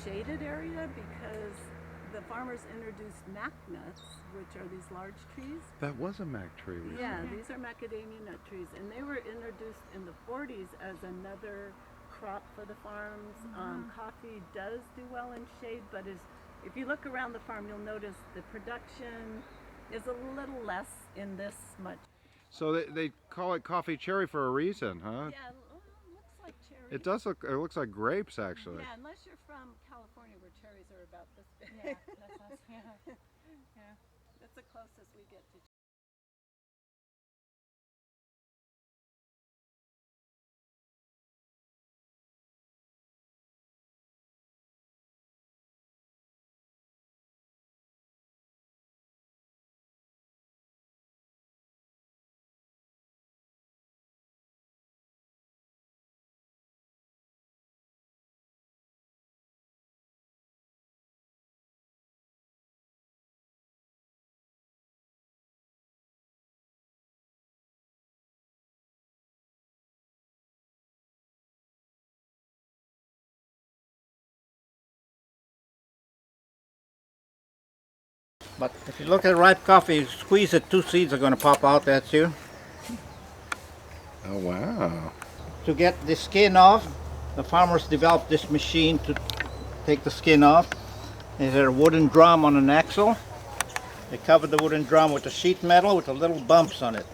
shaded area because the farmers introduced mac nuts, which are these large trees. That was a mac tree. Yeah, these are macadamia nut trees, and they were introduced in the 40s as another crop for the farms. Coffee does do well in shade, but if you look around the farm, you'll notice the production is a little less in this much. So they call it coffee cherry for a reason, huh? Yeah, looks like cherry. It does look. It looks like grapes, actually. Yeah, unless you're from California, where cherries are about this big. Yeah, that's us. Yeah. Yeah. That's the closest we get to. But if you look at ripe coffee, you squeeze it, 2 seeds are going to pop out at you. Oh wow! To get the skin off, the farmers developed this machine to take the skin off. There's a wooden drum on an axle. They covered the wooden drum with a sheet metal with a little bumps on it.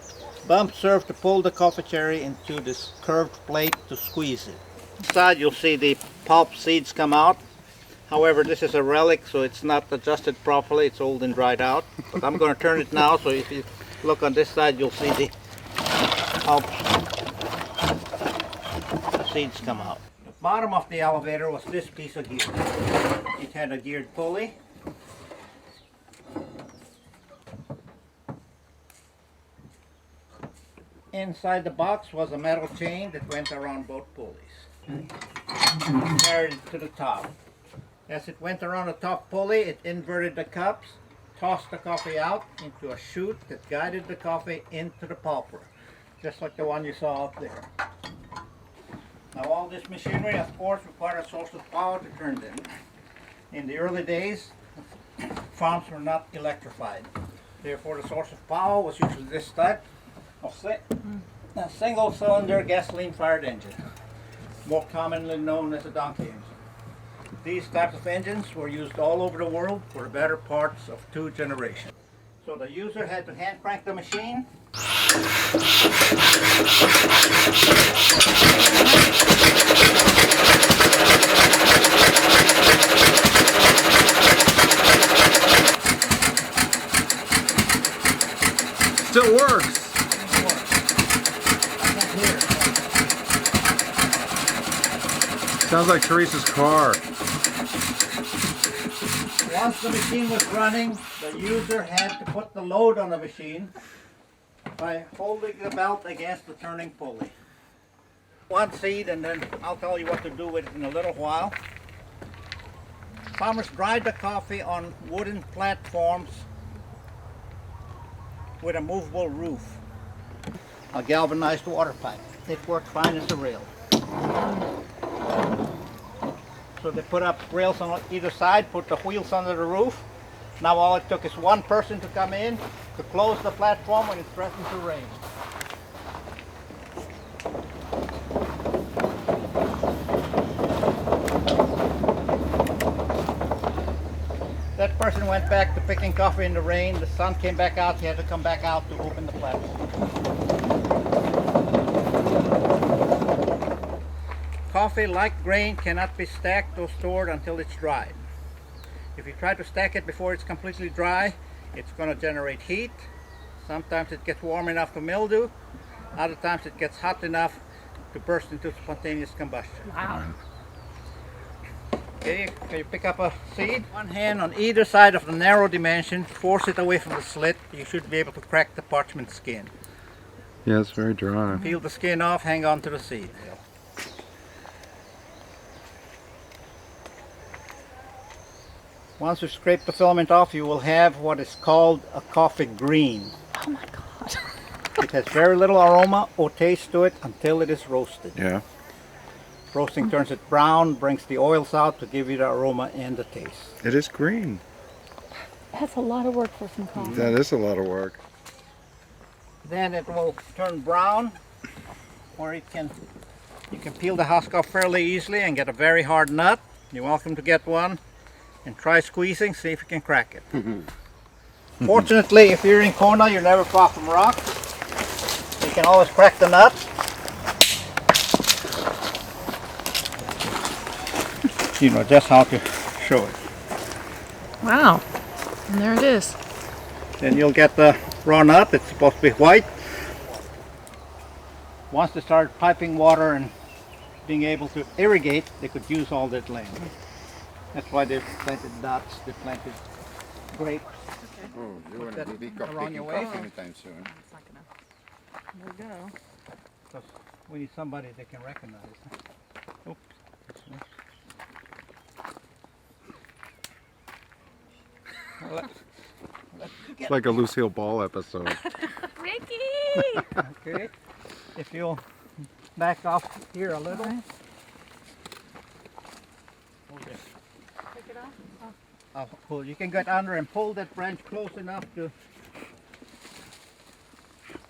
Bumps serve to pull the coffee cherry into this curved plate to squeeze it. Inside you'll see the pulp seeds come out. However, this is a relic, so it's not adjusted properly. It's old and dried out. But I'm going to turn it now, so if you look on this side, you'll see the pulp seeds come out. The bottom of the elevator was this piece of gear. It had a geared pulley. Inside the box was a metal chain that went around both pulleys. Carried it to the top. As it went around the top pulley, it inverted the cups, tossed the coffee out into a chute that guided the coffee into the pulper, just like the one you saw up there. Now all this machinery, of course, required a source of power to turn them. In the early days, farms were not electrified. Therefore, the source of power was usually this type of a single-cylinder gasoline-fired engine, more commonly known as a donkey engine. These types of engines were used all over the world for the better parts of 2 generations. So the user had to hand crank the machine. Still works. Sounds like Teresa's car. Once the machine was running, the user had to put the load on the machine by holding the belt against the turning pulley. 1 seed, and then I'll tell you what to do with it in a little while. Farmers dried the coffee on wooden platforms with a movable roof. A galvanized water pipe. It worked fine as a rail. So they put up rails on either side, put the wheels under the roof. Now all it took is 1 person to come in to close the platform when it threatened to rain. That person went back to picking coffee in the rain. The sun came back out. He had to come back out to open the platform. Coffee, like grain, cannot be stacked or stored until it's dried. If you try to stack it before it's completely dry, it's going to generate heat. Sometimes it gets warm enough to mildew. Other times it gets hot enough to burst into spontaneous combustion. Wow. Okay, you pick up a seed. 1 hand on either side of the narrow dimension, force it away from the slit. You should be able to crack the parchment skin. Yeah, it's very dry. Peel the skin off, hang on to the seed. Once you scrape the filament off, you will have what is called a coffee green. Oh my God. It has very little aroma or taste to it until it is roasted. Yeah. Roasting turns it brown, brings the oils out to give you the aroma and the taste. It is green. That's a lot of work for some coffee. That is a lot of work. Then it will turn brown, or you can peel the husk off fairly easily and get a very hard nut. You're welcome to get one and try squeezing, see if you can crack it. Fortunately, if you're in Kona, you're never far from rocks. You can always crack the nut. You know just how to show it. Wow. And there it is. Then you'll get the raw nut. It's supposed to be white. Once they start piping water and being able to irrigate, they could use all that land. That's why they've planted nuts, they've planted grapes. Oh, you Put wouldn't that be around picking your coffee waist. anytime soon. It's not gonna. There we go. Because we need somebody they can recognize. Oops. It's like a Lucille Ball episode. Ricky! Okay. If you'll back off here a little. Alright. Okay. Pick it off. Oh. I'll pull. You can get under and pull that branch close enough to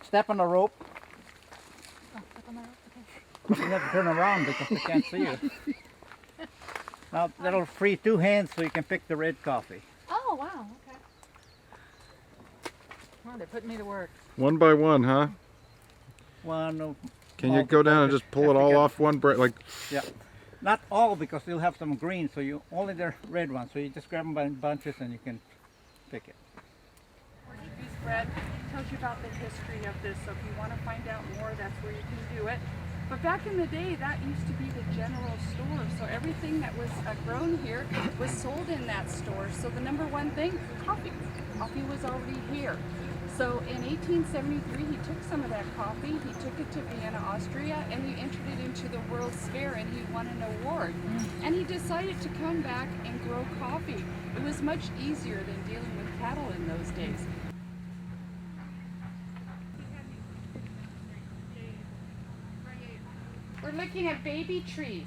step on the rope. Oh, step on that. Okay. But you have to turn around because they can't see you. Now that'll free two hands so you can pick the red coffee. Oh, wow. Okay. Wow, they're putting me to work. One by one, huh? One. Can you go down and just pull it all off one break? Like, Yeah. Not all because you'll have some green, so you only the red ones. So you just grab them by bunches and you can pick it. Portuguese bread tells you about the history of this, so if you want to find out more, that's where you can do it. But back in the day, that used to be the general store, so everything that was grown here was sold in that store. So the number one thing, coffee. Coffee was already here. So in 1873, he took some of that coffee, he took it to Vienna, Austria, and he entered it into the World's Fair, and he won an award. And he decided to come back and grow coffee. It was much easier than dealing with cattle in those days. We're looking at baby trees.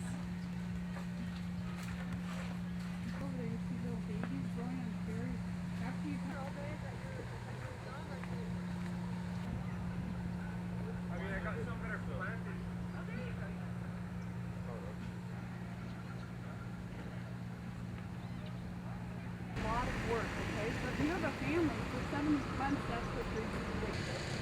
A lot of work, okay? So if you have a family for 7 months, that's what you're doing.